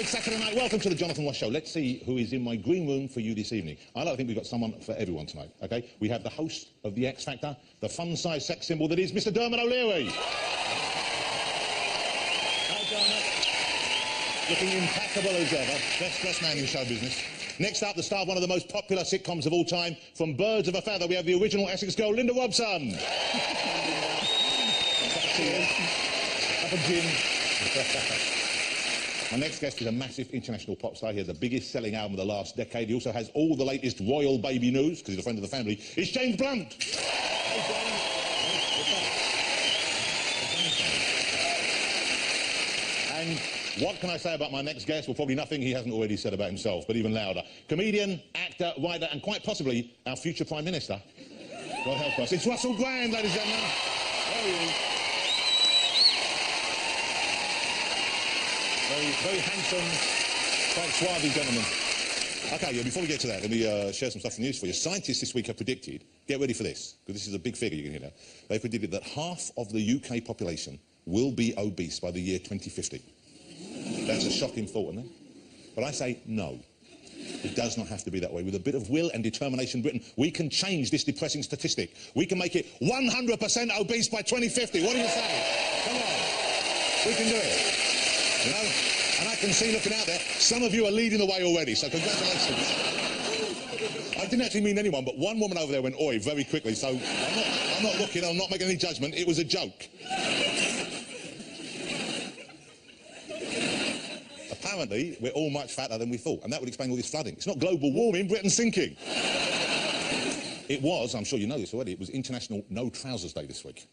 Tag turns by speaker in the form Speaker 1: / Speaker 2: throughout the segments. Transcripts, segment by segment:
Speaker 1: Saturday night. Welcome to the Jonathan Wash Show. Let's see who is in my green room for you this evening. I like to think we've got someone for everyone tonight, OK? We have the host of the X Factor, the fun-sized sex symbol that is Mr. Dermot O'Leary. Hi, Dermot. Looking impeccable as ever. Best dressed man in show business. Next up, the star of one of the most popular sitcoms of all time, from Birds of a Feather, we have the original Essex girl, Linda Robson. Up a gin. My next guest is a massive international pop star. He has the biggest selling album of the last decade. He also has all the latest royal baby news, because he's a friend of the family. It's James Blunt. And what can I say about my next guest? Well, probably nothing he hasn't already said about himself, but even louder. Comedian, actor, writer, and quite possibly our future Prime Minister. God help us. It's Russell Brand, ladies and gentlemen. How are you? Very handsome, quite suave gentleman. OK, yeah, before we get to that, let me share some stuff from the news for you. Scientists this week have predicted, get ready for this, because this is a big figure you're going to hear now. They've predicted that half of the UK population will be obese by the year 2050. That's a shocking thought, isn't it? But I say no. It does not have to be that way. With a bit of will and determination, Britain, we can change this depressing statistic. We can make it 100% obese by 2050. What do you say? Come on. We can do it. You know, and I can see, looking out there, some of you are leading the way already, so congratulations. I didn't actually mean anyone, but one woman over there went oi very quickly, so I'm not looking, I'm not making any judgment. It was a joke. Apparently, we're all much fatter than we thought, and that would explain all this flooding. It's not global warming, Britain's sinking. It was, I'm sure you know this already, it was International No Trousers Day this week.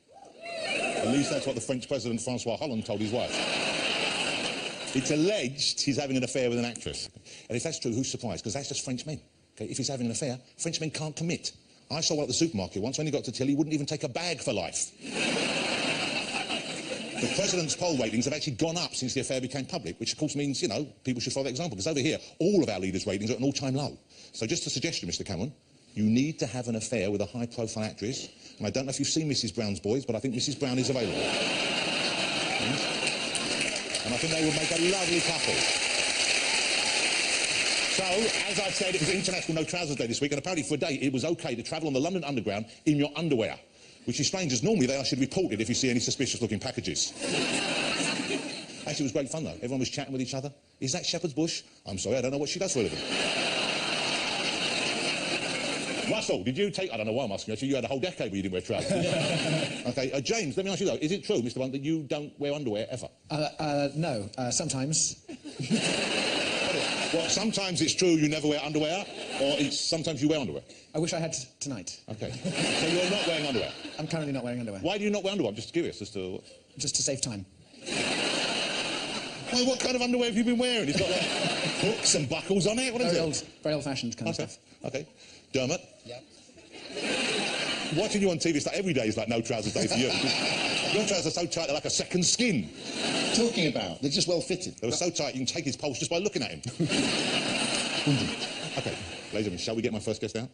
Speaker 1: At least that's what the French President, Francois Hollande, told his wife. It's alleged he's having an affair with an actress. And if that's true, who's surprised? Because that's just French men. Okay? If he's having an affair, French men can't commit. I saw one at the supermarket once. When he got to till, he wouldn't even take a bag for life. The president's poll ratings have actually gone up since the affair became public, which of course means, you know, people should follow that example. Because over here, all of our leaders' ratings are at an all-time low. So just a suggestion, Mr. Cameron, you need to have an affair with a high-profile actress. And I don't know if you've seen Mrs. Brown's Boys, but I think Mrs. Brown is available. And I think they would make a lovely couple. So, as I've said, it was International No Trousers Day this week, and apparently for a day it was OK to travel on the London Underground in your underwear, which is strange, as normally they should report it if you see any suspicious-looking packages. Actually, it was great fun, though. Everyone was chatting with each other. Is that Shepherd's Bush? I'm sorry, I don't know what she does for a living. Russell, did you take... I don't know why I'm asking you. Actually, you had a whole decade where you didn't wear trousers. OK, James, let me ask you, though. Is it true, Mr. Blunt, that you don't wear underwear ever?
Speaker 2: No, sometimes.
Speaker 1: Well, sometimes it's true you never wear underwear, or it's sometimes you wear underwear?
Speaker 2: I wish I had tonight.
Speaker 1: OK. So you're not wearing underwear?
Speaker 2: I'm currently not wearing underwear.
Speaker 1: Why do you not wear underwear? I'm just curious as to...
Speaker 2: Just to save time.
Speaker 1: Well, what kind of underwear have you been wearing? It's got, like, hooks and buckles on it? What is it?
Speaker 2: Very old-fashioned kind of stuff.
Speaker 1: OK. Dermot?
Speaker 2: Yeah.
Speaker 1: Watching you on TV every day is like No Trousers Day for you. Your trousers are so tight they're like a second skin.
Speaker 3: Talking about? They're just well fitted.
Speaker 1: They were so tight you can take his pulse just by looking at him. OK, ladies and gentlemen, shall we get my first guest out?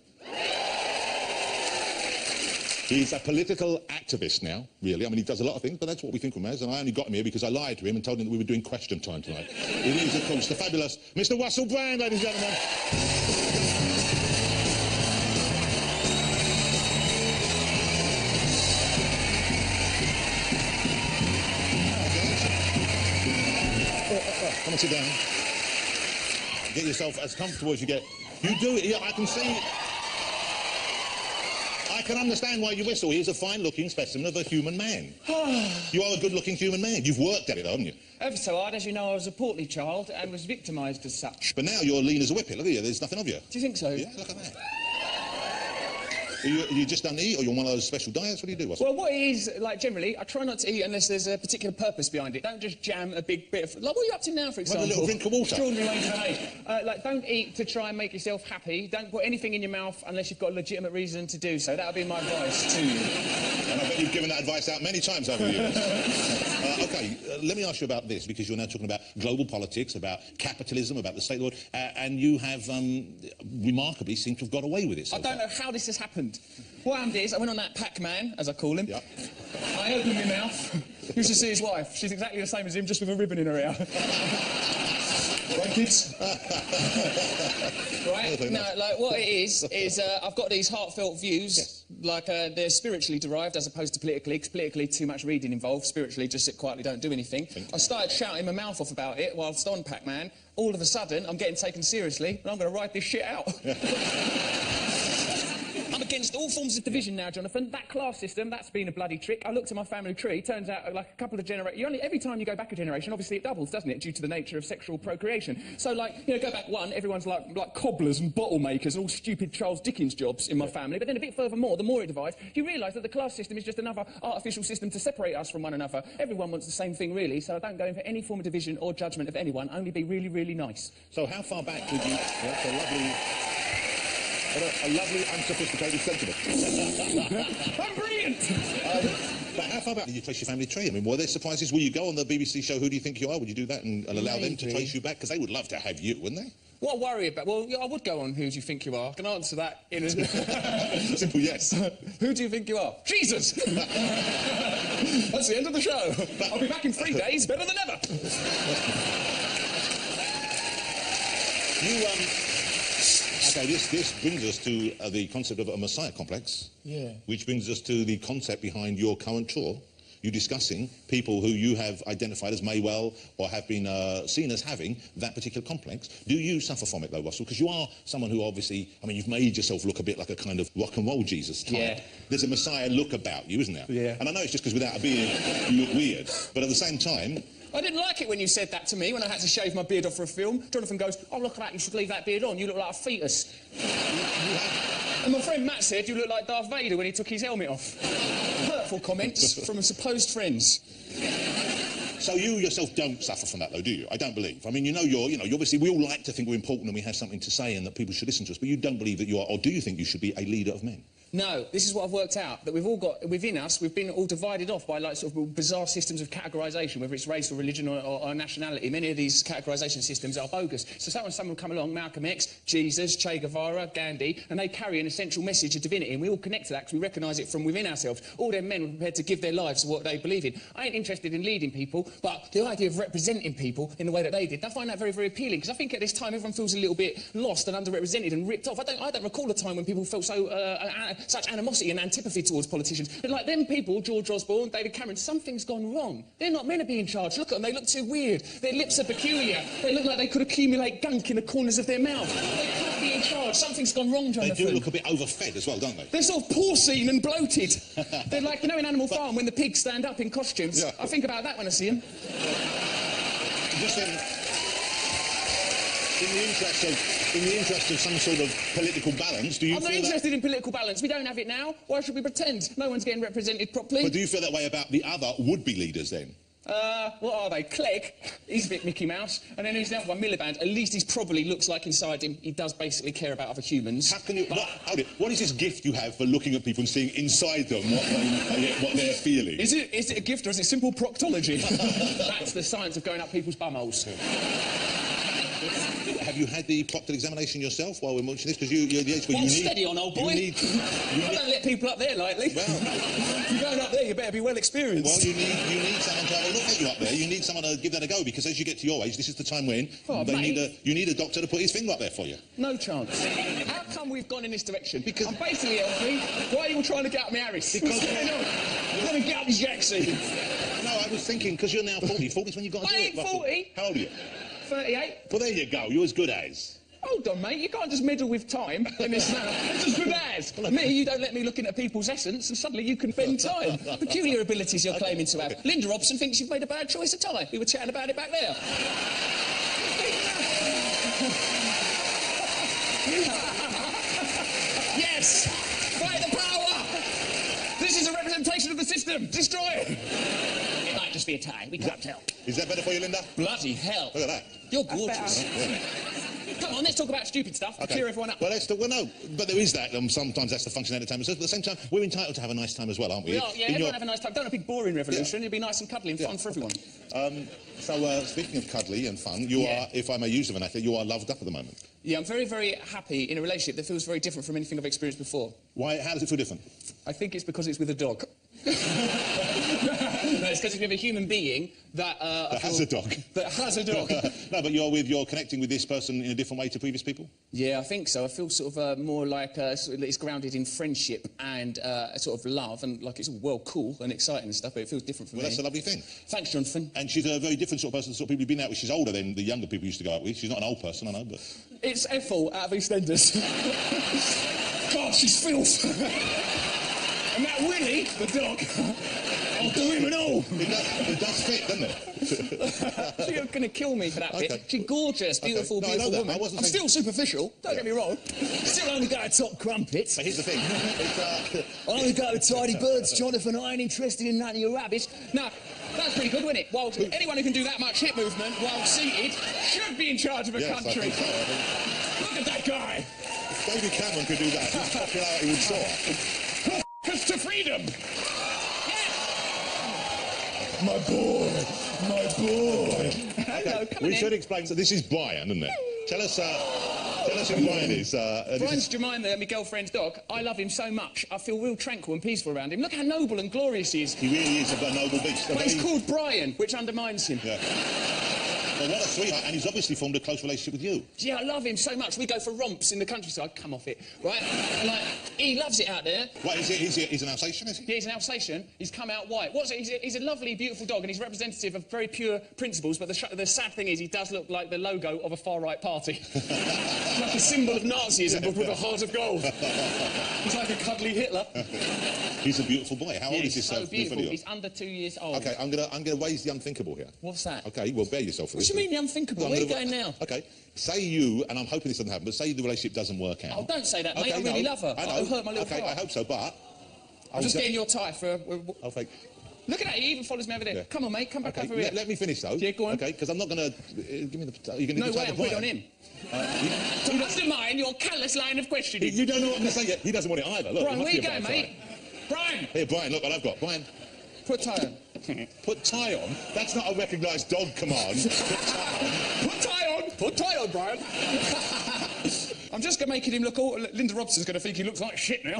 Speaker 1: He's a political activist now, really. I mean, he does a lot of things, but that's what we think of him as, and I only got him here because I lied to him and told him that we were doing question time tonight. It is, of course, the fabulous Mr. Russell Brand, ladies and gentlemen. Come and sit down. Get yourself as comfortable as you get. You do it, yeah, I can see... I can understand why you whistle. He is a fine-looking specimen of a human man. You are a good-looking human man. You've worked at it, haven't you?
Speaker 4: Ever so hard. As you know, I was a portly child and was victimised as such.
Speaker 1: But now you're lean as a whippet. Look at you, there's nothing of you.
Speaker 4: Do you think so?
Speaker 1: Yeah, look at that. You just don't eat, or you're on one of those special diets? What do you do?
Speaker 4: Well, what it is, like, generally, I try not to eat unless there's a particular purpose behind it. Don't just jam a big bit of... Like, what are you up to now, for example?
Speaker 1: Have a little drink of water.
Speaker 4: Extraordinary way to behave. Like, don't eat to try and make yourself happy. Don't put anything in your mouth unless you've got a legitimate reason to do so. That would be my advice to you.
Speaker 1: And I bet you've given that advice out many times over the years. OK, let me ask you about this, because you're now talking about global politics, about capitalism, about the state of the world, and you have remarkably seemed to have got away with it so
Speaker 4: I don't know how this has happened. What happened is, I went on that Pac-Man, as I call him.
Speaker 1: Yep.
Speaker 4: I opened my mouth. You should see his wife. She's exactly the same as him, just with a ribbon in her ear. Right, kids? Right? No, like, what it is I've got these heartfelt views, yes. Like, they're spiritually derived as opposed to politically, because politically too much reading involved, spiritually just sit quietly, don't do anything. I started shouting my mouth off about it whilst on Pac-Man. All of a sudden, I'm getting taken seriously, and I'm going to ride this shit out. I'm against all forms of division now, Jonathan. That class system, that's been a bloody trick. I looked at my family tree, turns out like a couple of generations... Every time you go back a generation, obviously it doubles, doesn't it, due to the nature of sexual procreation. So, like, you know, go back one, everyone's like cobblers and bottle makers and all stupid Charles Dickens jobs in my family. But then a bit further more, the more it divides, you realise that the class system is just another artificial system to separate us from one another. Everyone wants the same thing, really, so I don't go in for any form of division or judgment of anyone, only be really, really nice.
Speaker 1: So how far back would you... That's a lovely... a lovely, unsophisticated sentiment.
Speaker 4: I'm brilliant!
Speaker 1: But how far back did you trace your family tree? I mean, were there surprises? Will you go on the BBC show Who Do You Think You Are? Would you do that and allow them to trace you back? Because they would love to have you, wouldn't they?
Speaker 4: What I worry about... Well, yeah, I would go on Who Do You Think You Are. I can answer that in a...
Speaker 1: Simple yes.
Speaker 4: Who do you think you are? Jesus! That's the end of the show. I'll be back in 3 days, better than ever.
Speaker 1: OK, this brings us to the concept of a messiah complex.
Speaker 4: Yeah.
Speaker 1: Which brings us to the concept behind your current tour. You're discussing people who you have identified as may well or have been seen as having that particular complex. Do you suffer from it, though, Russell? Because you are someone who obviously... I mean, you've made yourself look a bit like a kind of rock and roll Jesus type.
Speaker 4: Yeah.
Speaker 1: There's a messiah look about you, isn't there?
Speaker 4: Yeah.
Speaker 1: And I know it's just because without a beard you look weird, but at the same time...
Speaker 4: I didn't like it when you said that to me, when I had to shave my beard off for a film. Jonathan goes, oh, look at that, you should leave that beard on, you look like a fetus. And my friend Matt said you look like Darth Vader when he took his helmet off. Hurtful comments from supposed friends.
Speaker 1: So you yourself don't suffer from that, though, do you? I don't believe. I mean, you obviously, we all like to think we're important and we have something to say and that people should listen to us, but you don't believe that you are, or do you think you should be a leader of men?
Speaker 4: No, this is what I've worked out, that we've all got, within us, we've been all divided off by, like, sort of bizarre systems of categorisation, whether it's race or religion or nationality. Many of these categorisation systems are bogus. So someone come along, Malcolm X, Jesus, Che Guevara, Gandhi, and they carry an essential message of divinity, and we all connect to that because we recognise it from within ourselves. All them men were prepared to give their lives to what they believe in. I ain't interested in leading people, but the idea of representing people in the way that they did, I find that very, very appealing, because I think at this time everyone feels a little bit lost and underrepresented and ripped off. I don't recall a time when people felt so such animosity and antipathy towards politicians. But like them people, George Osborne, David Cameron, something's gone wrong. They're not meant to be in charge. Look at them, they look too weird. Their lips are peculiar. They look like they could accumulate gunk in the corners of their mouth. They can't be in charge. Something's gone wrong, Jonathan.
Speaker 1: They do look a bit overfed as well, don't they?
Speaker 4: They're sort of porcine and bloated. They're like, you know, in Animal Farm, when the pigs stand up in costumes. Yeah. I think about that when I see them.
Speaker 1: Just in the interest of some sort of political balance, do you feel
Speaker 4: I'm not interested in political balance. We don't have it now. Why should we pretend? No one's getting represented properly.
Speaker 1: But do you feel that way about the other would-be leaders, then?
Speaker 4: What are they? Clegg, he's a bit Mickey Mouse. And then there's the other one, Miliband. At least he probably looks like inside him he does basically care about other humans.
Speaker 1: How can you... What is this gift you have for looking at people and seeing inside them what they're feeling?
Speaker 4: Is it a gift or is it simple proctology? That's the science of going up people's bumholes.
Speaker 1: Have you had the proctored examination yourself while we're watching this? Because you're the age where you need...
Speaker 4: steady on, old boy. I don't let people up there lightly. Well... if you're going up there, you better be well experienced.
Speaker 1: Well, you need someone to have a look at you up there. You need someone to give that a go, because as you get to your age, this is the time when you need a doctor to put his finger up there for you. No chance.
Speaker 4: How come we've gone in this direction? Because... I'm basically helping. Why are you all trying to get up me Harris?
Speaker 1: Because...
Speaker 4: Let me get up his Jackson.
Speaker 1: No, I was thinking, because you're now 40. 40's when you've got to do it.
Speaker 4: I ain't 40.
Speaker 1: How old are you?
Speaker 4: 38.
Speaker 1: Well, there you go. You're as good as.
Speaker 4: Hold on, mate. You can't just meddle with time in this manner. It's as good as. Me, you don't let me look into people's essence, and suddenly you can bend time. Peculiar abilities you're claiming to have. Linda Robson thinks you've made a bad choice of time. We were chatting about it back there. Yes! Fight the power! This is a representation of the system. Destroy it! It might just be a tie. We can't tell.
Speaker 1: Is that better for you, Linda?
Speaker 4: Bloody hell.
Speaker 1: Look at that.
Speaker 4: You're gorgeous. Come on, let's talk about stupid stuff to cheer everyone up.
Speaker 1: Well, no, but there is that. Sometimes that's the function of entertainment. But at the same time, we're entitled to have a nice time as well, aren't we?
Speaker 4: We are, yeah, everyone have a nice time. Don't have a big boring revolution. It'll be nice and cuddly and fun for everyone.
Speaker 1: So, speaking of cuddly and fun, you are, if I may use the vernacular, you are loved up at the moment.
Speaker 4: Yeah, I'm very, very happy in a relationship that feels very different from anything I've experienced before.
Speaker 1: Why? How does it feel different?
Speaker 4: I think it's because it's with a dog. No, it's because it's with a human being that...
Speaker 1: that has a dog.
Speaker 4: That has a dog.
Speaker 1: No, but you're connecting with this person in a different way to previous people?
Speaker 4: Yeah, I think so. I feel sort of more like it's grounded in friendship and sort of love, and like it's all well cool and exciting and stuff, but it feels different for me.
Speaker 1: Well, that's a lovely thing.
Speaker 4: Thanks, Jonathan.
Speaker 1: And she's a very different sort of person, the sort of people you've been out with. She's older than the younger people used to go out with. She's not an old person, I know, but...
Speaker 4: It's Ethel out of EastEnders. God, she's filth. And that Willie, the dog, I'll do him and all.
Speaker 1: It does fit, doesn't it?
Speaker 4: She's going to kill me for that bit. She's gorgeous, beautiful, beautiful woman.
Speaker 1: I'm
Speaker 4: still superficial, don't get me wrong. Still only got a top crumpet.
Speaker 1: But here's the thing.
Speaker 4: I only go to tidy birds, Jonathan. I ain't interested in none of your rubbish. No, that's pretty good, wasn't it? Well, anyone who can do that much hip movement while seated should be in charge of a country. Look at that guy.
Speaker 1: If David Cameron could do that, his popularity would soar.
Speaker 4: Walkers to freedom.
Speaker 1: My boy, my boy.
Speaker 4: Hello, come
Speaker 1: we
Speaker 4: in.
Speaker 1: should explain. So this is Brian, isn't it? Tell us who Brian is.
Speaker 4: Brian's Jemima, my girlfriend's dog. I love him so much. I feel real tranquil and peaceful around him. Look how noble and glorious he is.
Speaker 1: He really is a noble beast.
Speaker 4: But he's called Brian, which undermines him.
Speaker 1: Yeah. Well, what a sweetheart, and he's obviously formed a close relationship with you.
Speaker 4: Yeah, I love him so much. We go for romps in the countryside. Come off it, right? And, like, he loves it out there.
Speaker 1: What, he's an Alsatian, is he?
Speaker 4: Yeah, he's an Alsatian. He's come out white. He's a lovely, beautiful dog, and he's representative of very pure principles, but the sad thing is he does look like the logo of a far-right party. Like a symbol of Nazism, but with a heart of gold. He's like a cuddly Hitler.
Speaker 1: He's a beautiful boy. How old is this?
Speaker 4: So beautiful. He's under 2 years old.
Speaker 1: Okay, I'm gonna raise the unthinkable here.
Speaker 4: What's that?
Speaker 1: Okay, well, bear yourself for
Speaker 4: this. What do you mean the unthinkable? Where are you going now?
Speaker 1: Okay, say you, and I'm hoping this doesn't happen, but say the relationship doesn't work out.
Speaker 4: Oh, don't say that, mate. I really love her. I'll hurt my little heart.
Speaker 1: I hope so, but...
Speaker 4: I'm just getting your tie for...
Speaker 1: Oh, fake.
Speaker 4: Look at that, he even follows me over there. Yeah. Come on, mate, come back over
Speaker 1: here.
Speaker 4: Let
Speaker 1: me finish, though.
Speaker 4: Yeah, go on.
Speaker 1: Okay, because I'm not going to... Give me the... You're going to
Speaker 4: no way, I'll put it on him. So mastermind your callous line of questioning.
Speaker 1: You don't know what I'm going to say yet. He doesn't want it either. Look,
Speaker 4: Brian, where you going, mate? Brian!
Speaker 1: Here, Brian, look what I've got. Brian.
Speaker 4: Put tie on.
Speaker 1: Put tie on? That's not a recognised dog command. Put tie on.
Speaker 4: Put tie on! Put tie on, Brian! I'm just making him look all... Linda Robson's going to think he looks like shit now.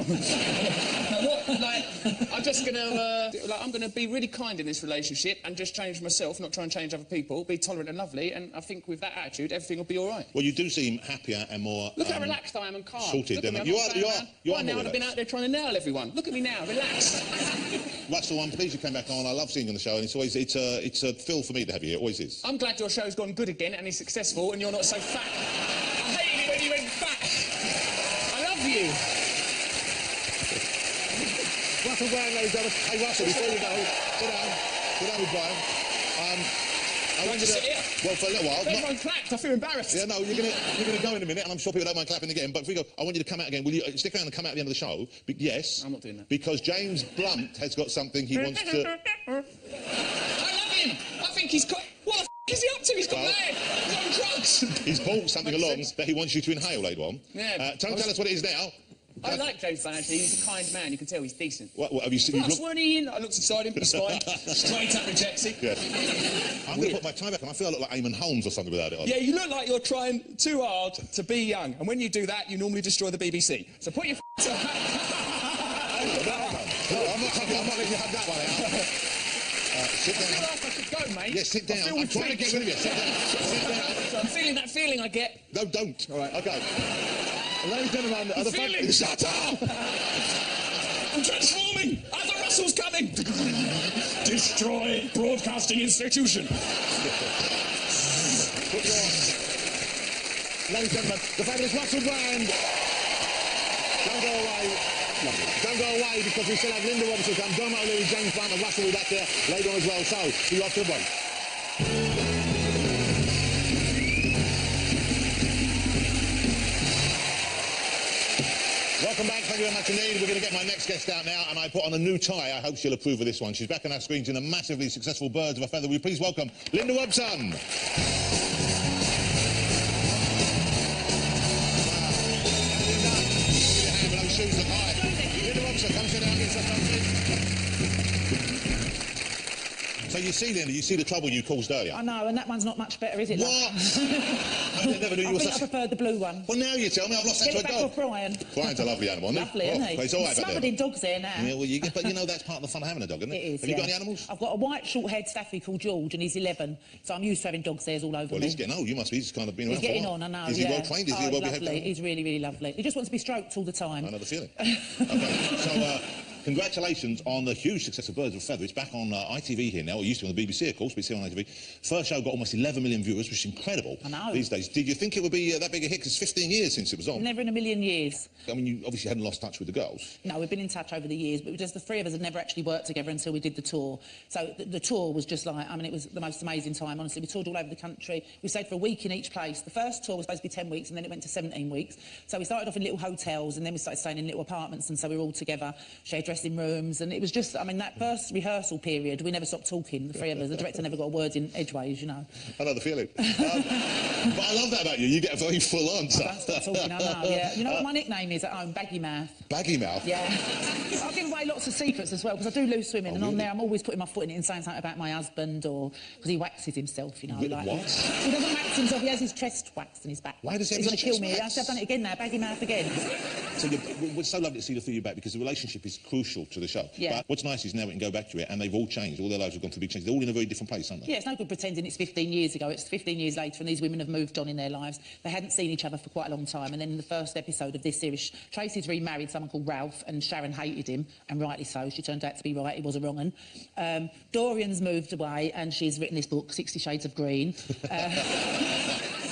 Speaker 4: I'm just going to... I'm going to be really kind in this relationship and just change myself, not try and change other people, be tolerant and lovely, and I think with that attitude, everything will be all right.
Speaker 1: Well, you do seem happier and more...
Speaker 4: Look how relaxed I am and calm.
Speaker 1: Sorted,
Speaker 4: look at me,
Speaker 1: you are
Speaker 4: now I've been out there trying to nail everyone. Look at me now, relax.
Speaker 1: Russell, I'm pleased you came back on. I love seeing you on the show, and it's a thrill for me to have you here. It always is.
Speaker 4: I'm glad your show's gone good again and is successful, and you're not so fat. I hated it when you went fat. I love you.
Speaker 1: Russell Brand, ladies and gentlemen. Hey, Russell, before you go, sit down with Brian. I want you to
Speaker 4: sit here.
Speaker 1: Well, for a little while.
Speaker 4: Everyone clapped. I feel embarrassed.
Speaker 1: Yeah, no, you're gonna go in a minute, and I'm sure people don't mind clapping again. But if we go, I want you to come out again. Will you stick around and come out at the end of the show? Yes.
Speaker 4: I'm not doing that.
Speaker 1: Because James Blunt has got something he wants to.
Speaker 4: I love him. I think he's got. What the f*** is he up to? He's got mad. He's on drugs.
Speaker 1: He's bought something along that he wants you to inhale later on.
Speaker 4: Yeah.
Speaker 1: Don't tell us what it is now.
Speaker 4: I like James Blunt, actually. He's a kind man. You can tell he's decent.
Speaker 1: What have you seen?
Speaker 4: Plus, weren't he in? I looked inside him. He's fine. Straight up rejects it.
Speaker 1: Yeah. I'm going to put my tie back on. I feel I look like Eamon Holmes or something without it on.
Speaker 4: Yeah, you look like you're trying too hard to be young. And when you do that, you normally destroy the BBC. So put your
Speaker 1: No, I'm not letting you have that one out. Sit down.
Speaker 4: I feel like I should go, mate.
Speaker 1: Yeah, sit down. I'm trying to get rid of you. Sit down. Sit down.
Speaker 4: So I'm feeling that feeling I get.
Speaker 1: No, don't.
Speaker 4: All right.
Speaker 1: Okay. Ladies and gentlemen,
Speaker 4: feeling.
Speaker 1: Shut up!
Speaker 4: I'm transforming! Arthur Russell's coming! Destroy broadcasting institution!
Speaker 1: Ladies and gentlemen, the fabulous Russell Brand! Don't go away. Don't go away because we still have Linda Robinson come, Don O'Leary, James Blunt and Russell will be back there later on as well. So, see you after the break. Welcome back, thank you very much indeed. We're going to get my next guest out now, and I put on a new tie. I hope she'll approve of this one. She's back on our screens in a massively successful Birds of a Feather. Will you please welcome Linda Robson? So you see then, you see the trouble you caused earlier.
Speaker 5: I know, and that one's not much better, is it?
Speaker 1: What?
Speaker 5: Love?
Speaker 1: I never knew you
Speaker 5: I
Speaker 1: were
Speaker 5: think
Speaker 1: such...
Speaker 5: I preferred the blue one.
Speaker 1: Well, now you tell me, I've lost that
Speaker 5: Get
Speaker 1: to
Speaker 5: it
Speaker 1: a
Speaker 5: back
Speaker 1: dog.
Speaker 5: off Brian.
Speaker 1: Brian's a lovely animal, isn't he?
Speaker 5: Lovely, isn't he?
Speaker 1: But it's all right
Speaker 5: He's
Speaker 1: back
Speaker 5: smothered
Speaker 1: there.
Speaker 5: in dogs there now.
Speaker 1: Yeah, well, but you know that's part of the fun of having a dog, isn't it?
Speaker 5: It is,
Speaker 1: Have you got any animals?
Speaker 5: I've got a white, short-haired staffy called George, and he's 11, so I'm used to having dogs there all over
Speaker 1: Well,
Speaker 5: me.
Speaker 1: he's getting old. You must be. He's kind of been around
Speaker 5: He's getting
Speaker 1: for a
Speaker 5: on,
Speaker 1: while.
Speaker 5: I know,
Speaker 1: Is he
Speaker 5: yeah.
Speaker 1: well trained? Is he
Speaker 5: Oh,
Speaker 1: well behaved?
Speaker 5: lovely. He's really, really lovely. He just wants to be stroked all the time.
Speaker 1: I know the feeling. Okay, so congratulations on the huge success of Birds of a Feather. It's back on ITV here now. It used to be on the BBC, of course, but it's here on ITV. First show got almost 11 million viewers, which is incredible.
Speaker 5: I know.
Speaker 1: These days. Did you think it would be that big a hit? Because it's 15 years since it was on.
Speaker 5: Never in a million years.
Speaker 1: I mean, you obviously hadn't lost touch with the girls.
Speaker 5: No, we've been in touch over the years, but just the three of us had never actually worked together until we did the tour. So the tour was just like, I mean, it was the most amazing time, honestly. We toured all over the country. We stayed for a week in each place. The first tour was supposed to be 10 weeks, and then it went to 17 weeks. So we started off in little hotels, and then we started staying in little apartments, and so we were all together, shared dressing rooms, and it was just, I mean, that first rehearsal period, we never stopped talking, the three of us. The director never got a word in edgeways, you know.
Speaker 1: I know the feeling. But I love that about you. You get very full answer.
Speaker 5: I don't stop talking, I know, yeah. You know what my nickname is at home? Baggy Mouth.
Speaker 1: Baggy Mouth?
Speaker 5: Yeah. I give away lots of secrets as well, because I do lose swimming, and on there I'm always putting my foot in it and saying something about my husband, or because he waxes himself, you know. Like,
Speaker 1: what?
Speaker 5: He doesn't wax himself, he has his chest waxed in his back.
Speaker 1: Why does he have
Speaker 5: He's
Speaker 1: his
Speaker 5: going to kill
Speaker 1: chest
Speaker 5: me.
Speaker 1: waxed?
Speaker 5: I've done it again now, Baggy Mouth again.
Speaker 1: So it's so lovely to see the three of you back, because the relationship is crucial to the show.
Speaker 5: Yeah.
Speaker 1: But what's nice is now we can go back to it, and they've all changed. All their lives have gone through big changes. They're all in a very different place, aren't they?
Speaker 5: Yeah, it's no good pretending it's 15 years ago. It's 15 years later, and these women have moved on in their lives. They hadn't seen each other for quite a long time, and then in the first episode of this series, Tracy's remarried someone called Ralph, and Sharon hated him, and rightly so. She turned out to be right. He was a wrong un. Dorian's moved away, and she's written this book, 60 Shades of Green.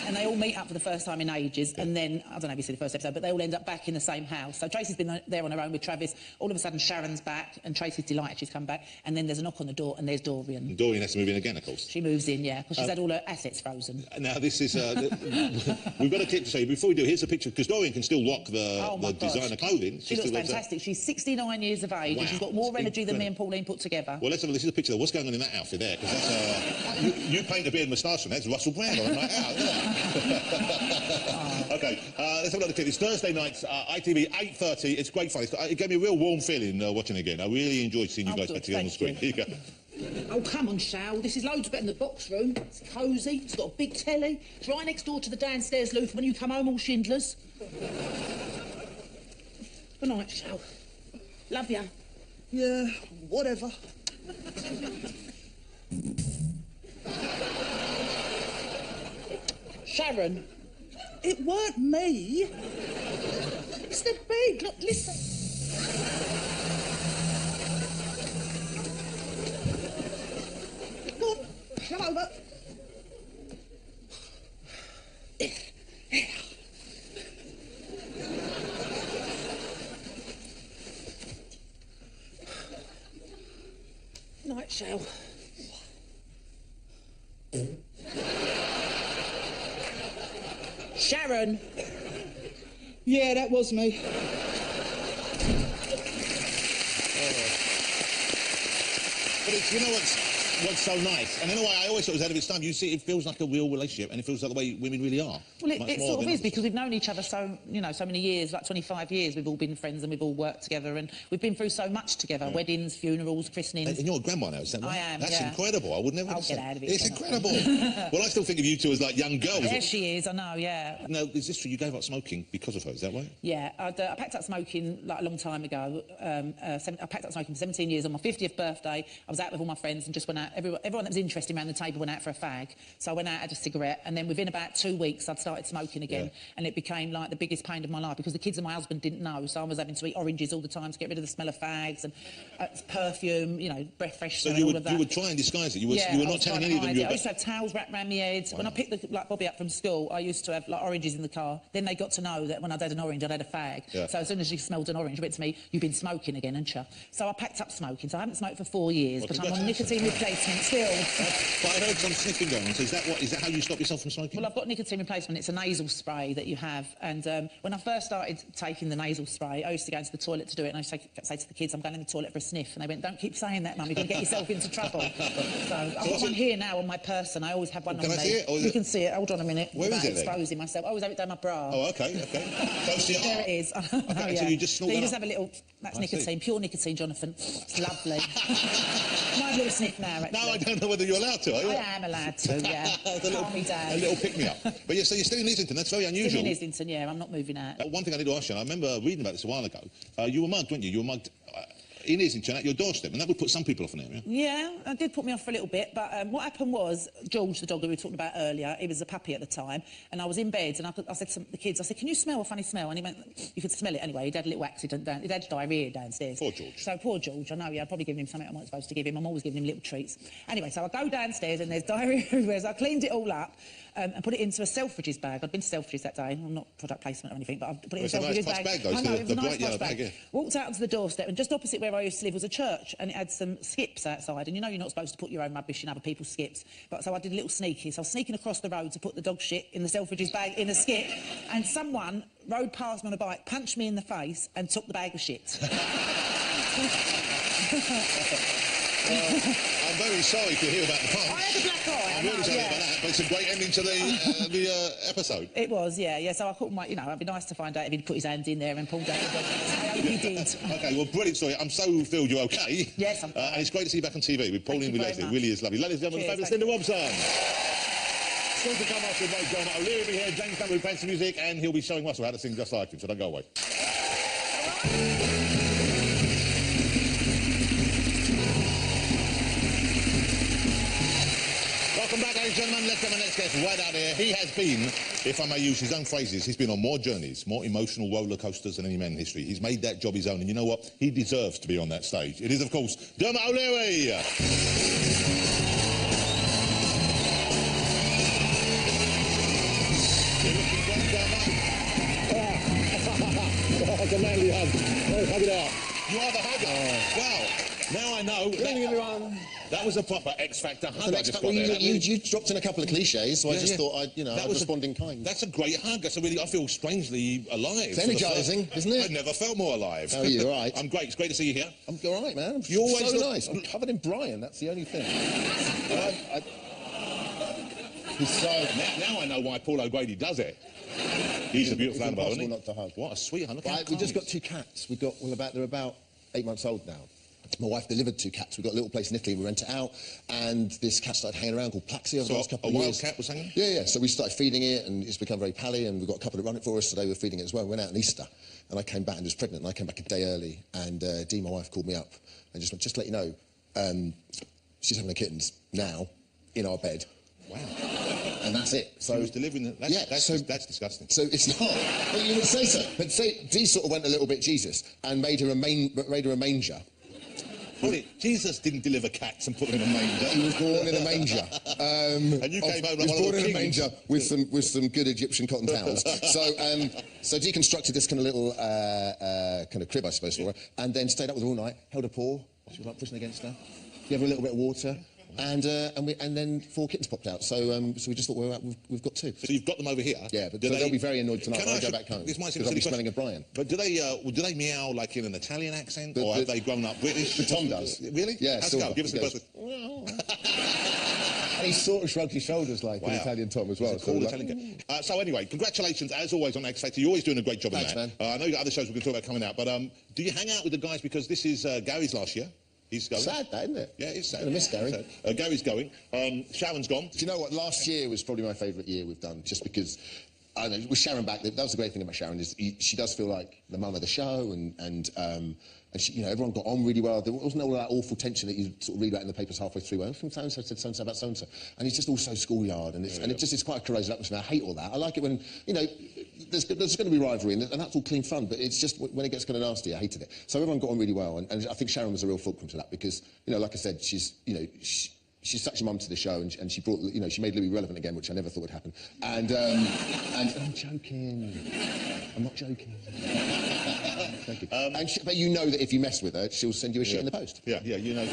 Speaker 5: And they all meet up for the first time in ages, and then, I don't know if you see the first episode, but they all end up back in the same house. So Tracy's been there on her own with Travis. All of a sudden, Sharon's back, and Tracy's delighted she's come back, and then there's a knock on the door, and there's Dorian.
Speaker 1: And Dorian has to move in again, of course.
Speaker 5: She moves in, yeah, because she's had all her assets frozen.
Speaker 1: Now, this is... we've got a clip to show you. Before we do, here's a picture, because Dorian can still rock the designer clothing.
Speaker 5: She looks fantastic. She's 69 years of age, and she's got more energy than me and Pauline put together.
Speaker 1: Well, let's have a... This is a picture of what's going on in that outfit there, because that's... you paint a beard and moustache, and that's Russell Brand on a night out, isn't it? OK, let's have another clip. It's Thursday nights, ITV, 8:30. It's great fun. It gave me a real warm feeling watching it again. I really enjoyed seeing you guys back together on the screen. Here you go.
Speaker 5: Oh, come on, Shal. This is loads better than the box room. It's cosy. It's got a big telly. It's right next door to the downstairs loo for when you come home all Schindlers. Good night, Shal. Love ya.
Speaker 2: Yeah, whatever.
Speaker 5: Sharon.
Speaker 2: It weren't me. It's the bed. Look, listen. Go on, come over.
Speaker 5: Night, Shal. Sharon.
Speaker 2: Yeah, that was me.
Speaker 1: But it's, you know what's so nice? And in a way, I always thought it was out of its time. You see, it feels like a real relationship, and it feels like the way women really are.
Speaker 5: Well, it sort of is, because we've known each other so many years, like 25 years. We've all been friends, and we've all worked together, and we've been through so much together. Yeah. Weddings, funerals, christenings.
Speaker 1: And you're a grandma now, is that right?
Speaker 5: I am,
Speaker 1: That's incredible. I would never have
Speaker 5: get out of it.
Speaker 1: It's incredible. Well, I still think of you two as like young girls.
Speaker 5: There she is, I know, yeah.
Speaker 1: Now, is this true? You gave up smoking because of her, is that right?
Speaker 5: Yeah, I packed up smoking like a long time ago. I packed up smoking for 17 years. On my 50th birthday, I was out with all my friends and just went out. Everyone that was interested around the table went out for a fag. So I went out, had a cigarette, and then within about 2 weeks, I'd started smoking again. Yeah. And it became like the biggest pain of my life, because the kids and my husband didn't know. So I was having to eat oranges all the time to get rid of the smell of fags and perfume, you know, breath freshener and all of that.
Speaker 1: You would try and disguise it? You were not telling any of them you were...
Speaker 5: I used to have towels wrapped around my head. Wow. When I picked Bobby up from school, I used to have like oranges in the car. Then they got to know that when I'd had an orange, I'd had a fag. Yeah. So as soon as she smelled an orange, it went to me, "You've been smoking again, haven't you?" So I packed up smoking. So I haven't smoked for 4 years, but I'm on nicotine replacement still.
Speaker 1: But I heard some sniffing going on. So is that how you stop yourself from smoking?
Speaker 5: Well, I've got nicotine replacement. It's a nasal spray that you have. And when I first started taking the nasal spray, I used to go into the toilet to do it, and I used to say to the kids, "I'm going in the toilet for a sniff." And they went, "Don't keep saying that, Mum. You're going to get yourself into trouble." So I've got one here now on my person. I always have one on me.
Speaker 1: Can I see it?
Speaker 5: You can see it. Hold on a minute.
Speaker 1: Where is it,
Speaker 5: exposing myself. I always have it down my bra.
Speaker 1: Oh, OK. Close to your
Speaker 5: There it is.
Speaker 1: Okay, so you just snort
Speaker 5: you just have a little... That's nicotine, pure nicotine, Jonathan. It's lovely. Might have a little sniff now. actually.
Speaker 1: No, I don't know whether you're allowed to, are you?
Speaker 5: I am allowed to, yeah. Calm me down.
Speaker 1: A little pick-me-up. But yeah, so you're still in Islington, that's very unusual.
Speaker 5: Still in Islington, yeah, I'm not moving out.
Speaker 1: One thing I need to ask you, I remember reading about this a while ago. You were mugged, weren't you? You were mugged in Islington at your doorstep, and that would put some people off an area.
Speaker 5: Yeah, it did put me off for a little bit, but what happened was, George, the dog who we were talking about earlier, he was a puppy at the time, and I was in bed, and I said to the kids, I said, can you smell a funny smell? And he went, you could smell it anyway. He'd had a little accident he'd had diarrhoea downstairs.
Speaker 1: Poor George.
Speaker 5: So, poor George, I know, yeah, I'd probably given him something I'm not supposed to give him. I'm always giving him little treats. Anyway, so I go downstairs, and there's diarrhoea everywhere, so I cleaned it all up, and put it into a Selfridges bag. I'd been to Selfridges that day. I'm not product placement or anything, but I put it in a Selfridges bag.
Speaker 1: Though,
Speaker 5: I know, it was a nice
Speaker 1: bright yellow
Speaker 5: bag.
Speaker 1: yeah.
Speaker 5: Walked out onto the doorstep, and just opposite where I used to live was a church, and it had some skips outside, and you know you're not supposed to put your own rubbish in other people's skips. But so I did a little sneaky. So I was sneaking across the road to put the dog shit in the Selfridges bag in a skip, and someone rode past me on a bike, punched me in the face, and took the bag of shit.
Speaker 1: I'm very sorry to hear about the punch.
Speaker 5: I had a black eye.
Speaker 1: I'm really sorry about that, but it's a great ending to the episode.
Speaker 5: It was, yeah. So I caught my, you know, it'd be nice to find out if he'd put his hands in there and pulled out the dog. I hope he did.
Speaker 1: OK, well, brilliant story. I'm so thrilled you're OK.
Speaker 5: Yes, I'm fine.
Speaker 1: And it's great to see you back on TV with Pauline with Leslie. It really is lovely. Ladies and gentlemen, the fabulous Linda Robson. Still to come after both John O'Leary will be here, James Cameron with fancy music, and he'll be showing Russell how to sing just like him, so don't go away. Welcome back, ladies and gentlemen. Let's get my next guest right out here. He has been, if I may use his own phrases, he's been on more journeys, more emotional roller coasters than any man in history. He's made that job his own, and you know what? He deserves to be on that stage. It is, of course, Dermot O'Leary.
Speaker 6: That's a manly hug. Hug it out.
Speaker 1: You are the hugger. Wow. Now I know.
Speaker 6: Good evening, everyone.
Speaker 1: That was a proper X Factor hug. I just got there.
Speaker 3: You dropped in a couple of cliches, so I just thought I'd, you know,
Speaker 1: that
Speaker 3: I'd respond in kind.
Speaker 1: That's a great hug. That's a really, I feel strangely alive.
Speaker 3: It's energising, isn't it?
Speaker 1: I've never felt more alive.
Speaker 3: Oh, you're right.
Speaker 1: I'm great. It's great to see you here.
Speaker 3: I'm all right, man.
Speaker 1: You always
Speaker 3: so
Speaker 1: look
Speaker 3: nice. I'm covered in Brian. That's the only thing.
Speaker 1: He's so... Now I know why Paul O'Grady does it. He's a beautiful animal, isn't he?
Speaker 3: Not to hug.
Speaker 1: What a sweet hug.
Speaker 3: We just got 2 cats. They're about 8 months old now. My wife delivered 2 cats. We've got a little place in Italy, we rent it out, and this cat started hanging around called Plaxi over the last couple of years.
Speaker 1: A wild cat was hanging?
Speaker 3: Yeah. So we started feeding it, and it's become very pally, and we've got a couple that run it for us, so they were feeding it as well. We went out on Easter, and I came back and was pregnant, and I came back a day early, and Dee, my wife, called me up and just went, just to let you know, she's having the kittens now in our bed.
Speaker 1: Wow.
Speaker 3: And that's it. So
Speaker 1: he was delivering the... That's disgusting.
Speaker 3: So it's not... Well, you would say so. But Dee sort of went a little bit Jesus and made her a manger.
Speaker 1: Well, Jesus didn't deliver cats and put them in a manger.
Speaker 3: He was born in a manger.
Speaker 1: And you came home like
Speaker 3: he was
Speaker 1: one
Speaker 3: born
Speaker 1: of the
Speaker 3: in a manger with some good Egyptian cotton towels. So deconstructed this kind of little kind of crib, I suppose, for her, and then stayed up with her all night, held her paw. She was like pushing against her. Gave her a little bit of water. And then 4 kittens popped out. So we just thought, well, we've got 2.
Speaker 1: So you've got them over here?
Speaker 3: Yeah, but they'll be very annoyed tonight when I go back home.
Speaker 1: This might seem
Speaker 3: because I'll be smelling of Brian.
Speaker 1: But do they meow like in an Italian accent, or have they grown up British?
Speaker 3: But Tom does.
Speaker 1: Really?
Speaker 3: Yeah.
Speaker 1: How's it go? Give us the first one.
Speaker 3: And he sort of shrugged his shoulders like an Italian Tom as well.
Speaker 1: Cool Italian guy. So anyway, congratulations as always on X Factor. You're always doing a great job
Speaker 3: Thanks,
Speaker 1: in that.
Speaker 3: man.
Speaker 1: I know you've got other shows we can talk about coming out, but do you hang out with the guys, because this is Gary's last year? He's going.
Speaker 3: Sad, that, isn't it?
Speaker 1: Yeah, it's sad.
Speaker 3: I'm going to miss Gary.
Speaker 1: Gary's going. Sharon's gone.
Speaker 3: Do you know what? Last year was probably my favourite year we've done, just because, I don't know, with Sharon back, that was the great thing about Sharon, is she does feel like the mum of the show, and she, you know, everyone got on really well. There wasn't all that awful tension that you sort of read about in the papers halfway through. Well, from so-and-so said so-and-so about so-and-so. And it's just all so schoolyard, and it's quite a corrosive atmosphere. I hate all that. I like it when, you know, there's going to be rivalry, and that's all clean fun, but it's just when it gets kind of nasty, I hated it. So everyone got on really well, and I think Sharon was a real fulcrum to that, because, you know, like I said, she's she's such a mum to the show, and she brought, you know, she made Louis relevant again, which I never thought would happen. And I'm joking. I'm not joking. But you know that if you mess with her, she'll send you a shit in the post.
Speaker 1: Yeah, you know,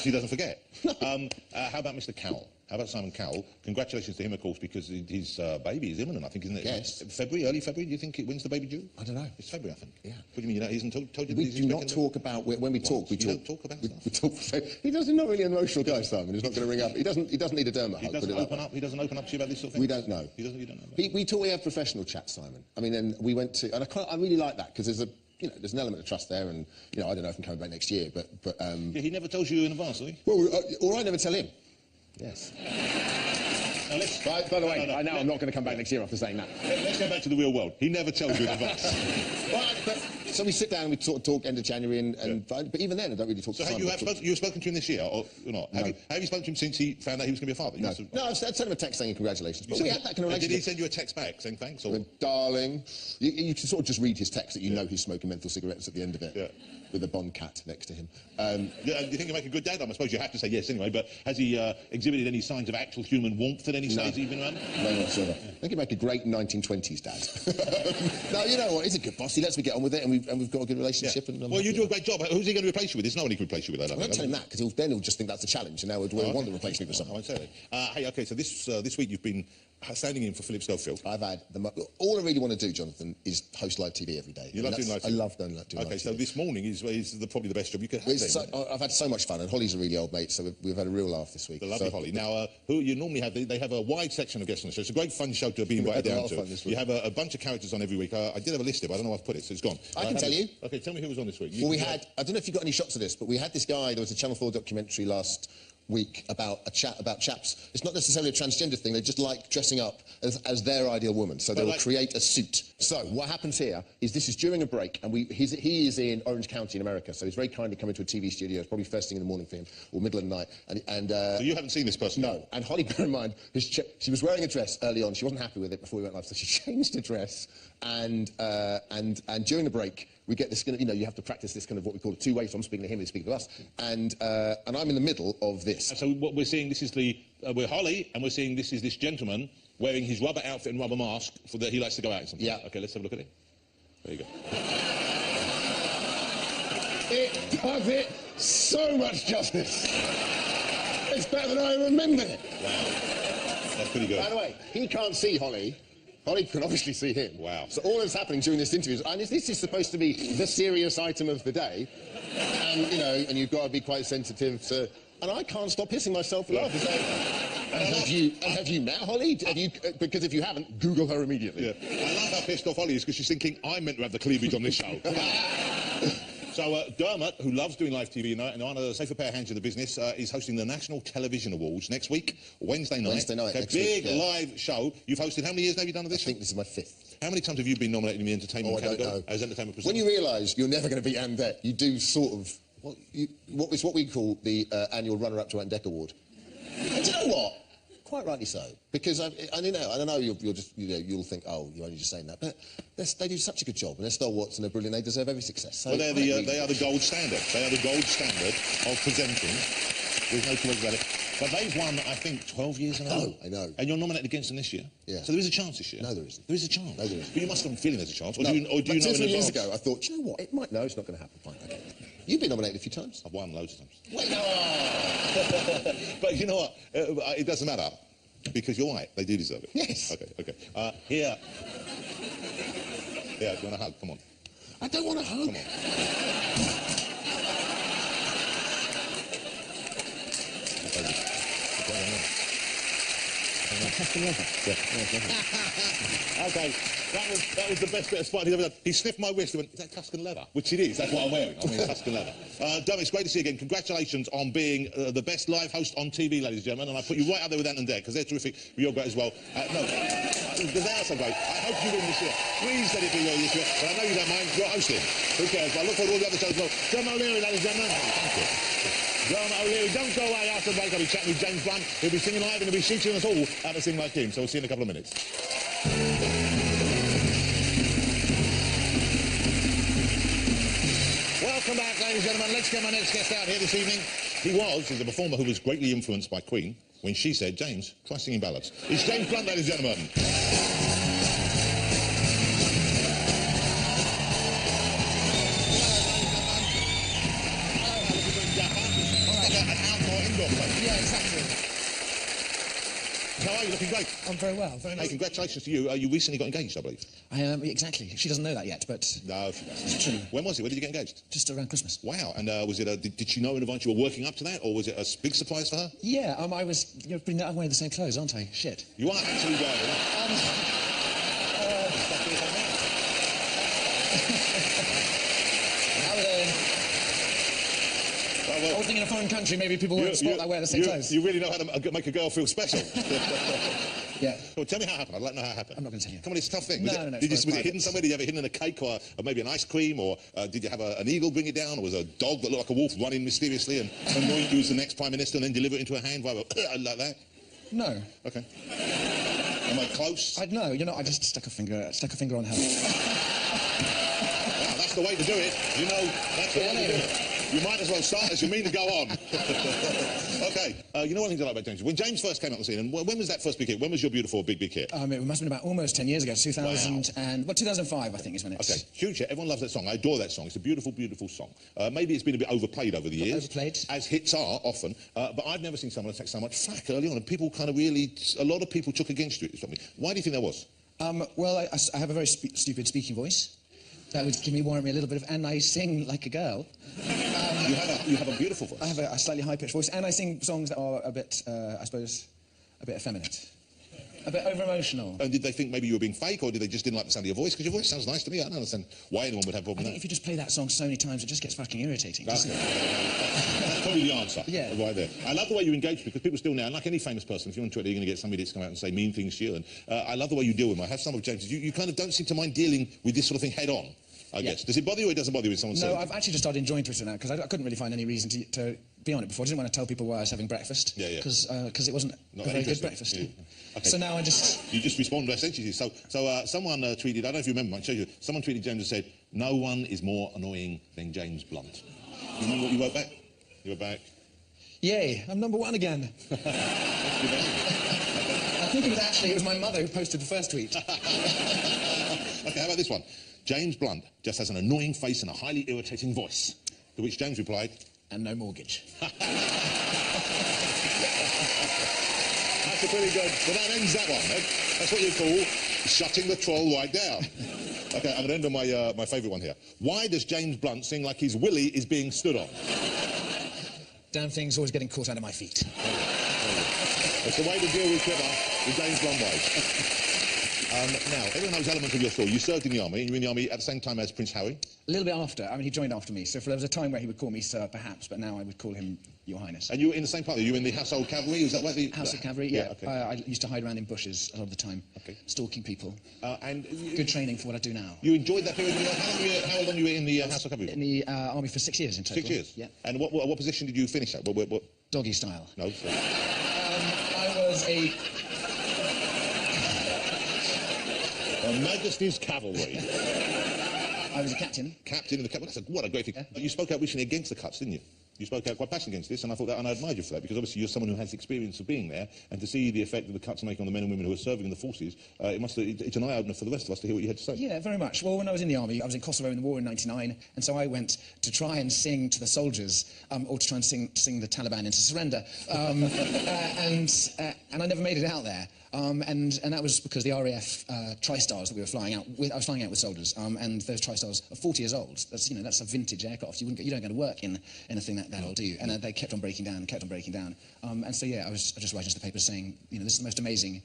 Speaker 1: she doesn't forget. How about Mr. Cowell? How about Simon Cowell? Congratulations to him, of course, because his baby is imminent, I think, isn't it?
Speaker 3: Yes.
Speaker 1: February, early February, do you think when's the baby due?
Speaker 3: I don't know.
Speaker 1: It's February, I think.
Speaker 3: Yeah.
Speaker 1: What do you mean, he hasn't told you?
Speaker 3: We do not talk about, when we talk, we talk.
Speaker 1: You don't talk about stuff?
Speaker 3: We talk, he doesn't, not really an emotional guy, Simon. He's not going to ring up. He doesn't need a derma hug.
Speaker 1: He doesn't open up to you about this sort of thing?
Speaker 3: We don't know.
Speaker 1: You don't know.
Speaker 3: We talk, we have professional chat, Simon. I mean, and we went to, and I really like that, because you know, there's an element of trust there, and you know, I don't know if I'm coming back next year, but
Speaker 1: Yeah, he never tells you in advance, does he?
Speaker 3: well, or I never tell him. Yes.
Speaker 1: Now let's,
Speaker 3: By the way,
Speaker 1: no.
Speaker 3: I know I'm not going to come back next year after saying that.
Speaker 1: let's go back to the real world. He never tells you in advance.
Speaker 3: So we sit down and we sort of talk end of January, but even then I don't really talk
Speaker 1: So
Speaker 3: to
Speaker 1: have
Speaker 3: Simon.
Speaker 1: you've spoken to him this year, or not?
Speaker 3: No.
Speaker 1: Have you spoken to him since he found out he was going to be a father?
Speaker 3: No, I've sent him a text saying congratulations. But we had that kind of
Speaker 1: Did
Speaker 3: relationship.
Speaker 1: he send you a text back saying thanks? Or?
Speaker 3: Darling, you can sort of just read his text that you know he's smoking menthol cigarettes at the end of it,
Speaker 1: Yeah.
Speaker 3: with a Bond cat next to him.
Speaker 1: Yeah, do you think he'll make a good dad? I suppose you have to say yes anyway, but has he exhibited any signs of actual human warmth at any stage he's been around?
Speaker 3: No whatsoever. I think he'd make a great 1920s dad. No, you know what? He's a good boss. He lets me get on with it, and we've got a good relationship.
Speaker 1: Yeah.
Speaker 3: And
Speaker 1: Well, you do a great job. Who's he going to replace you with? There's no one he can replace you with. I
Speaker 3: I don't tell him that, because then he'll just think that's a challenge, and now we'll want to replace me with
Speaker 1: I
Speaker 3: someone.
Speaker 1: won't say that. Hey, okay, so this week you've been standing in for Philip Schofield.
Speaker 3: I've had all I really want to do, Jonathan, is host live TV every day.
Speaker 1: You love doing live TV?
Speaker 3: I love doing live TV.
Speaker 1: Okay, so this morning is probably the best job you could have.
Speaker 3: I've had so much fun, and Holly's a really old mate, so we've had a real laugh this week.
Speaker 1: The lovely Holly. Now, who you normally have, they have a wide section of guests on the show. It's a great fun show to be invited
Speaker 3: had a
Speaker 1: down
Speaker 3: lot of
Speaker 1: to.
Speaker 3: fun this week.
Speaker 1: You have a bunch of characters on every week. I did have a list here, but I don't know where I've put it, so it's gone.
Speaker 3: I can tell you.
Speaker 1: Okay, tell me who was on this week.
Speaker 3: Well, we had, I don't know if you got any shots of this, but we had this guy, there was a Channel 4 documentary last week about chaps. It's not necessarily a transgender thing, they just like dressing up as their ideal woman, so they'll create a suit. So what happens here is this is during a break, and he is in Orange County in America, so he's very kindly come into a TV studio. It's probably first thing in the morning for him, or middle of the night.
Speaker 1: So you haven't seen this person?
Speaker 3: No, and Holly, bear in mind, she was wearing a dress early on, she wasn't happy with it before we went live, so she changed the dress, and during the break, we get this kind of, you know, you have to practice this kind of what we call a two-way, so I'm speaking to him, he's speaking to us, and I'm in the middle of this.
Speaker 1: So what we're seeing, this is we're Holly, and we're seeing this gentleman wearing his rubber outfit and rubber mask that he likes to go out in something.
Speaker 3: Yeah.
Speaker 1: Okay, let's have a look at it. There you go.
Speaker 3: It does it so much justice. It's better than I remembered it.
Speaker 1: Wow. That's pretty good.
Speaker 3: By the way, he can't see Holly. Holly can obviously see him.
Speaker 1: Wow.
Speaker 3: So all that's happening during this interview, and this is supposed to be the serious item of the day, and, you know, and you've got to be quite sensitive to... And I can't stop pissing myself with laughter. Have you met Holly? Because if you haven't, Google her immediately.
Speaker 1: Yeah. I love how pissed off Holly is, because she's thinking, I'm meant to have the cleavage on this show. So Dermot, who loves doing live TV and one of the safer pair of hands in the business, is hosting the National Television Awards next week, Wednesday night.
Speaker 3: Wednesday night,
Speaker 1: A
Speaker 3: next
Speaker 1: big
Speaker 3: week, yeah.
Speaker 1: live show. You've hosted, how many years now have you done of this?
Speaker 3: I think this is my 5th.
Speaker 1: How many times have you been nominated in the entertainment category?
Speaker 3: I don't know.
Speaker 1: As entertainment presenter?
Speaker 3: When you realise you're never going to beat Anne Deck, you do sort of... It's what we call the annual runner-up to Anne Deck Award. And do you know what? Quite rightly so, because I don't know. You'll just, you'll think, oh, you're only just saying that, but they do such a good job, and they're stalwarts and they're brilliant. They deserve every success. So
Speaker 1: well, they are the gold standard. They are the gold standard of presenting. There's no two ways about it. But they've won, I think, 12 years in a row.
Speaker 3: Oh, I know.
Speaker 1: And you're nominated against them this year.
Speaker 3: Yeah.
Speaker 1: So there is a chance this year.
Speaker 3: No, there isn't.
Speaker 1: There is a chance.
Speaker 3: No, there isn't.
Speaker 1: But you must have a feeling there's a chance. Or
Speaker 3: No,
Speaker 1: do you know in
Speaker 3: 2 or 3 years
Speaker 1: advance?
Speaker 3: ago, I thought, you know what? It might. No, it's not going to happen. Fine. Okay. You've been nominated a few times.
Speaker 1: I've won loads of times.
Speaker 3: Wait, no.
Speaker 1: But you know what? It doesn't matter. Because you're right. They do deserve it.
Speaker 3: Yes.
Speaker 1: Okay. Here. Yeah, do you want a hug? Come on.
Speaker 3: I don't want to hug.
Speaker 1: Come on. Okay, that was the best bit of spite he's ever done. He sniffed my wrist and went, is that Tuscan leather? Which it is, that's what I'm wearing. I mean, Tuscan leather. Dermot, it's great to see you again. Congratulations on being the best live host on TV, ladies and gentlemen, and I put you right up there with Ant and Dec, because they're terrific, but you're great as well. No, because they are so great. I hope you win this year. Please let it be your this year, but I know you don't mind, you're hosting. Who cares? But I look forward to all the other shows as well. Dermot O'Leary, ladies and gentlemen. Thank you. Dermot O'Leary, don't go away after the break. I'll be chatting with James Blunt. He'll be singing live and he'll be teaching us all how to sing like him. So we'll see you in a couple of minutes. Welcome back, ladies and gentlemen. Let's get my next guest out here this evening. He's a performer who was greatly influenced by Queen when she said, James, try singing ballads. It's James Blunt, ladies and gentlemen.
Speaker 7: Yeah, exactly.
Speaker 1: How are you? Looking great.
Speaker 7: I'm very well, very
Speaker 1: Hey,
Speaker 7: nice.
Speaker 1: congratulations to you. You recently got engaged, I believe.
Speaker 7: Exactly. She doesn't know that yet, but
Speaker 1: No, she doesn't.
Speaker 7: it's true.
Speaker 1: When was it? When did you get engaged?
Speaker 7: Just around Christmas.
Speaker 1: Wow. And was it? Did she know in advance you were working up to that, or was it a big surprise for her?
Speaker 7: Yeah, I'm wearing the same clothes, aren't I? Shit.
Speaker 1: You are actually wearing.
Speaker 7: was thinking a foreign country, maybe people won't spot I wear the same clothes.
Speaker 1: You really know how to make a girl feel special.
Speaker 7: Yeah.
Speaker 1: Well, tell me how it happened. I'd like to know how it happened.
Speaker 7: I'm not going to tell you.
Speaker 1: Come on, it's a tough thing.
Speaker 7: No.
Speaker 1: Was it hidden somewhere? Did you have it hidden in a cake or maybe an ice cream? Or did you have an eagle bring it down? Or was a dog that looked like a wolf run in mysteriously and anoint you as the next Prime Minister and then deliver it into a hand like that?
Speaker 7: No.
Speaker 1: Okay. Am I close?
Speaker 7: No, I just stuck a finger on her.
Speaker 1: Wow, that's the way to do it. You know, that's the way to do it. You might as well start as you mean to go on. Okay. You know one thing I like about James? When James first came out on the scene, and when was that first big hit? When was your beautiful big hit?
Speaker 7: It must have been about almost 10 years ago, 2000
Speaker 1: Wow.
Speaker 7: and 2005, I think, is when it's...
Speaker 1: Okay, huge hit. Everyone loves that song. I adore that song. It's a beautiful, beautiful song. Maybe it's been a bit overplayed over the years.
Speaker 7: Overplayed.
Speaker 1: As hits are, often. But I've never seen someone take so much flack early on, and people kind of really... A lot of people took against you. Why do you think that was?
Speaker 7: Well, I have a very stupid speaking voice. That would warrant me a little bit of... And I sing like a girl.
Speaker 1: You have a beautiful voice.
Speaker 7: I have a slightly high-pitched voice, and I sing songs that are a bit, I suppose, a bit effeminate. A bit over-emotional.
Speaker 1: And did they think maybe you were being fake, or did they just didn't like the sound of your voice? Because your voice sounds nice to me. I don't understand why anyone would have a problem
Speaker 7: I
Speaker 1: with
Speaker 7: think
Speaker 1: that.
Speaker 7: if you just play that song so many times, it just gets fucking irritating, doesn't it?
Speaker 1: That's probably the answer.
Speaker 7: Yeah.
Speaker 1: Right there. I love the way you engage because people still now, and like any famous person, if you're on Twitter, you're going to get somebody that's come out and say mean things to you. And I love the way you deal with them. I have some of James's. You kind of don't seem to mind dealing with this sort of thing head on, I guess. Does it bother you or it doesn't bother you when someone says?
Speaker 7: No, I've actually just started enjoying Twitter now because I couldn't really find any reason to be on it before. I didn't want to tell people why I was having breakfast.
Speaker 1: Yeah.
Speaker 7: Because it wasn't
Speaker 1: Not
Speaker 7: a very good
Speaker 1: interesting.
Speaker 7: breakfast.
Speaker 1: Yeah. Okay.
Speaker 7: So now I just...
Speaker 1: You just respond to essentially. So someone tweeted, I don't know if you remember, I'll show you. Someone tweeted James and said, no one is more annoying than James Blunt. You remember what you wrote back? You wrote back?
Speaker 7: Yay, I'm #1 again. I think it was my mother who posted the first tweet.
Speaker 1: Okay, how about this one? James Blunt just has an annoying face and a highly irritating voice. To which James replied,
Speaker 7: And no mortgage.
Speaker 1: that's a pretty good... Well, that ends that one, then. That's what you call shutting the troll right down. Okay, I'm going to end on my favourite one here. Why does James Blunt sing like his willy is being stood on?
Speaker 7: Damn thing's always getting caught under my feet.
Speaker 1: It's the way to deal with Twitter with James Blunt ways. Now, everyone knows elements of your story. You served in the army, and you were in the army at the same time as Prince Harry.
Speaker 7: A little bit after. I mean, he joined after me, so there was a time where he would call me Sir, perhaps, but now I would call him Your Highness.
Speaker 1: And you were in the same part. You were in the Household Cavalry? Was that where the...
Speaker 7: Household Cavalry, yeah.
Speaker 1: Okay.
Speaker 7: I used to hide around in bushes a lot of the time, stalking people. Good training for what I do now.
Speaker 1: You enjoyed that period? How long were you in the Household Cavalry?
Speaker 7: In the army for 6 years in total.
Speaker 1: 6 years?
Speaker 7: Yeah.
Speaker 1: And what position did you finish at? What?
Speaker 7: Doggy style.
Speaker 1: No, sorry.
Speaker 7: I was a...
Speaker 1: Her Majesty's Cavalry.
Speaker 7: I was a captain.
Speaker 1: Captain of the Cavalry. What a great thing. But you spoke out recently against the cuts, didn't you? You spoke out quite passionately against this, and I thought that, and I admired you for that, because obviously you're someone who has experience of being there, and to see the effect that the cuts are making on the men and women who are serving in the forces, it's an eye-opener for the rest of us to hear what you had to say.
Speaker 7: Yeah, very much. Well, when I was in the army, I was in Kosovo in the war in '99, and so I went to try and sing to the soldiers, or to try and sing the Taliban into surrender, and I never made it out there. And that was because the RAF Tri-Stars that we were flying out with, I was flying out with soldiers, and those Tri-Stars are 40 years old. That's, that's a vintage aircraft. You don't go to work in anything that old, do you? And they kept on breaking down, and so yeah, I was just writing to the paper saying, this is the most amazing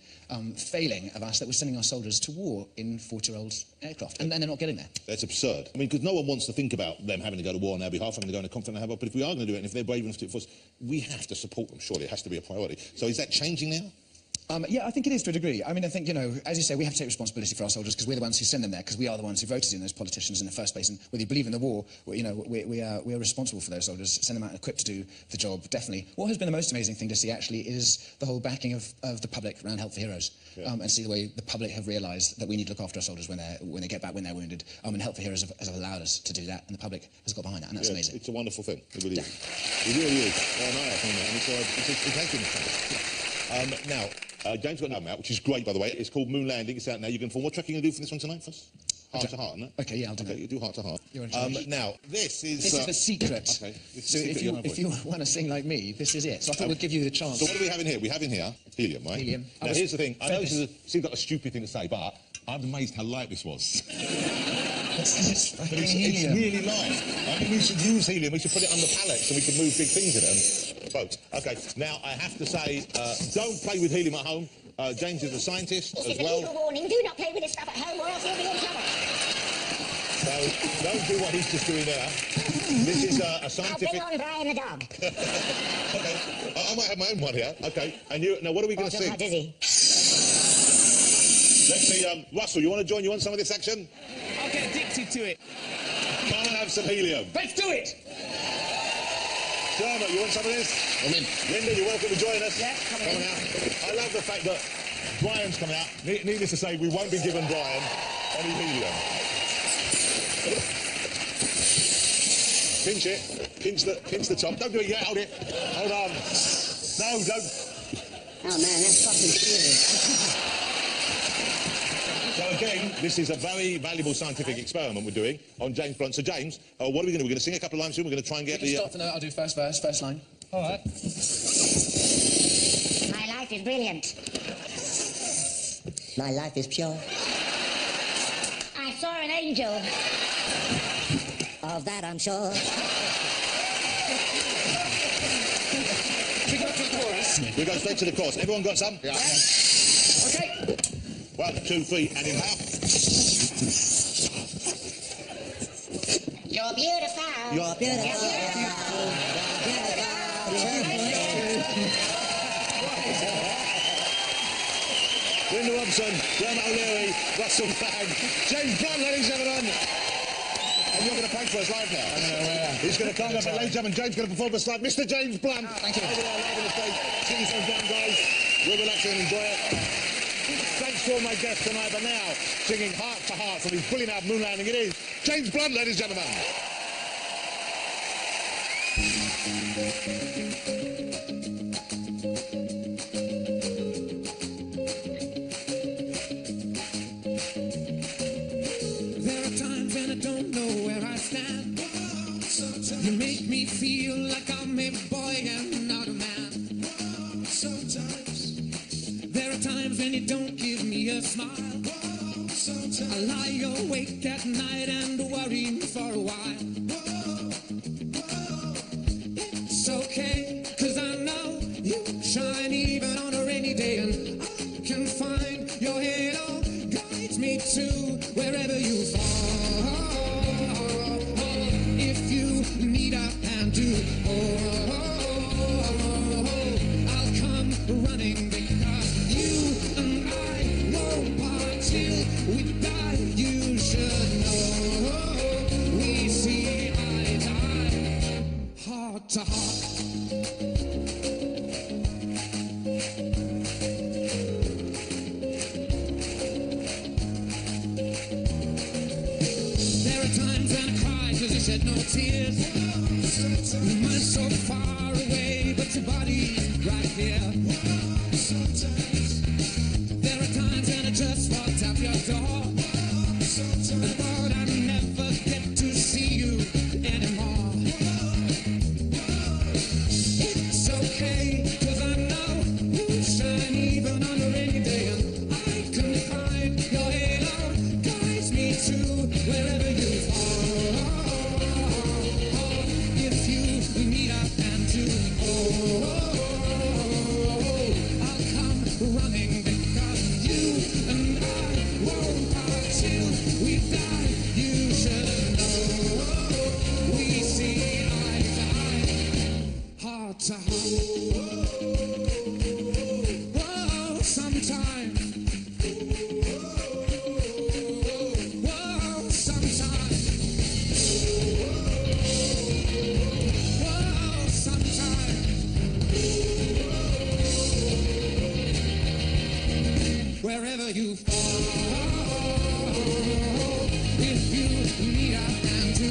Speaker 7: failing of us, that we're sending our soldiers to war in 40-year-old aircraft, and then they're not getting there.
Speaker 1: That's absurd. I mean, because no one wants to think about them having to go to war on our behalf, having to go in a conflict on our behalf, but if we are going to do it, and if they're brave enough to do it for us, we have to support them, surely. It has to be a priority. So is that changing now?
Speaker 7: Yeah, I think it is to a degree. I mean, I think, as you say, we have to take responsibility for our soldiers because we're the ones who send them there, because we are the ones who voted in those politicians in the first place. And whether you believe in the war, we are responsible for those soldiers, send them out equipped to do the job, definitely. What has been the most amazing thing to see, actually, is the whole backing of the public around Help for Heroes, and see the way the public have realised that we need to look after our soldiers when they get back, when they're wounded. And Help for Heroes has allowed us to do that, and the public has got behind that, and that's amazing.
Speaker 1: It's a wonderful thing. It really is. It really is. It has been now, James got an album out, which is great, by the way. It's called Moon Landing. It's out now. You can form. What track are you going to do for this one tonight, first? Heart to Heart, isn't it?
Speaker 7: Okay, yeah, I'll do that.
Speaker 1: Okay, you do Heart to Heart.
Speaker 7: You're in charge.
Speaker 1: Now, this is
Speaker 7: the secret.
Speaker 1: Okay.
Speaker 7: So if you want to sing like me, this is it. So I thought we'd give you the chance.
Speaker 1: So what do we have in here? We have in here helium, right?
Speaker 7: Helium.
Speaker 1: Now, here's the thing. I know this seems like a stupid thing to say, but I'm amazed how light this was.
Speaker 7: It's
Speaker 1: It's really light. I think we should use helium. We should put it on the pallets and we can move big things in it and boats. Okay, now I have to say, don't play with helium at home. James is a scientist as well.
Speaker 8: Legal warning, do not play with this stuff at home or else you'll be in trouble.
Speaker 1: So don't do what he's just doing there. This is a
Speaker 8: I'll
Speaker 1: scientific...
Speaker 8: bring on Brian the dog.
Speaker 1: Okay. I might have my own one here. Okay. And you... Now, what are we going to
Speaker 8: Oh, I'm
Speaker 1: sing?
Speaker 8: dizzy.
Speaker 1: Let's see, Russell, you want to join? You want some of this action?
Speaker 4: I'll get addicted to it.
Speaker 1: Can't I have some helium?
Speaker 4: Let's do it.
Speaker 1: Dermot, you want some of this?
Speaker 3: I'm in.
Speaker 1: Linda, you're welcome to join us.
Speaker 5: Yeah, coming in.
Speaker 1: out. I love the fact that Brian's coming out. Needless to say, we won't be giving Brian any helium. Pinch it. Pinch the top. Don't do it yet. Hold it. Hold on. No, don't.
Speaker 8: Oh, man, that's fucking serious.
Speaker 1: So again, this is a very valuable scientific experiment we're doing on James Blunt. So James, what are we going to do? We're going to sing a couple of lines soon. We're going to try and get the...
Speaker 7: Start the note, I'll do first verse, first line.
Speaker 4: All right.
Speaker 8: My life is brilliant. My life is pure. I saw an angel. Of that I'm sure.
Speaker 1: We go straight to the chorus. Everyone got some?
Speaker 3: Yeah.
Speaker 1: Okay. 1, 2, 3, and inhale.
Speaker 8: You're beautiful.
Speaker 2: You're beautiful.
Speaker 1: Linda Robson, Dermot O'Leary, Russell Bragg, James Blunt, ladies and gentlemen. And you're going to play for us live now. He's going to come up, and ladies and gentlemen, James going to perform for us live. Mr. James Blunt.
Speaker 7: Thank you.
Speaker 1: Over there, live on the stage. Sing yourself down, guys. We'll relax and enjoy it. Thanks to all my guests tonight, but now, singing Heart to Heart from his brilliant album, Moon Landing, it is James Blunt, ladies and gentlemen.
Speaker 9: There are times when I don't know where I stand. You make me feel like I'm a boy and not a man. Sometimes there are times when you don't give me a smile. I lie awake at night and worry for a while. It's okay, 'cause I know you shine even on a rainy day, and I can find your halo guides me to wherever you fall. If you need a hand to I'll come running, because you and I won't part till we die. You should know we see eye to eye, heart to heart. There are times when I cry 'cause you shed no tears. Your mind's so far away, but your body's right here. There are times when I just walked out your door and thought I'd never get to see you anymore. It's okay, 'cause I know you shine even on a rainy day, and I can find your halo guides me to wherever you fall. If you need a hand to I'll come running, because you and I won't part till we die. You should know we see eye to eye, heart to heart. Whoa, sometimes. Whoa, sometimes. Whoa, sometimes. Wherever you fall, if you need a hand to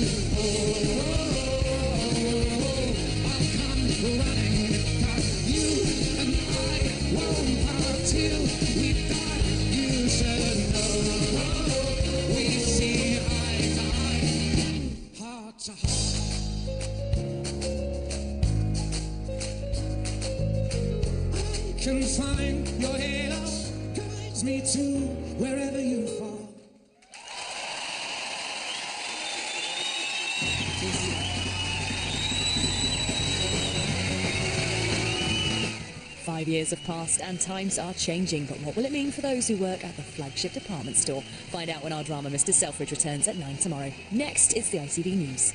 Speaker 9: I'll come running, because you and I won't part till we die. You should know we see eye to eye, heart to heart. I can find your halo guides me to wherever you fall.
Speaker 10: 5 years have passed and times are changing, but what will it mean for those who work at the flagship department store? Find out when our drama Mr. Selfridge returns at 9 tomorrow. Next, it's the ITV News.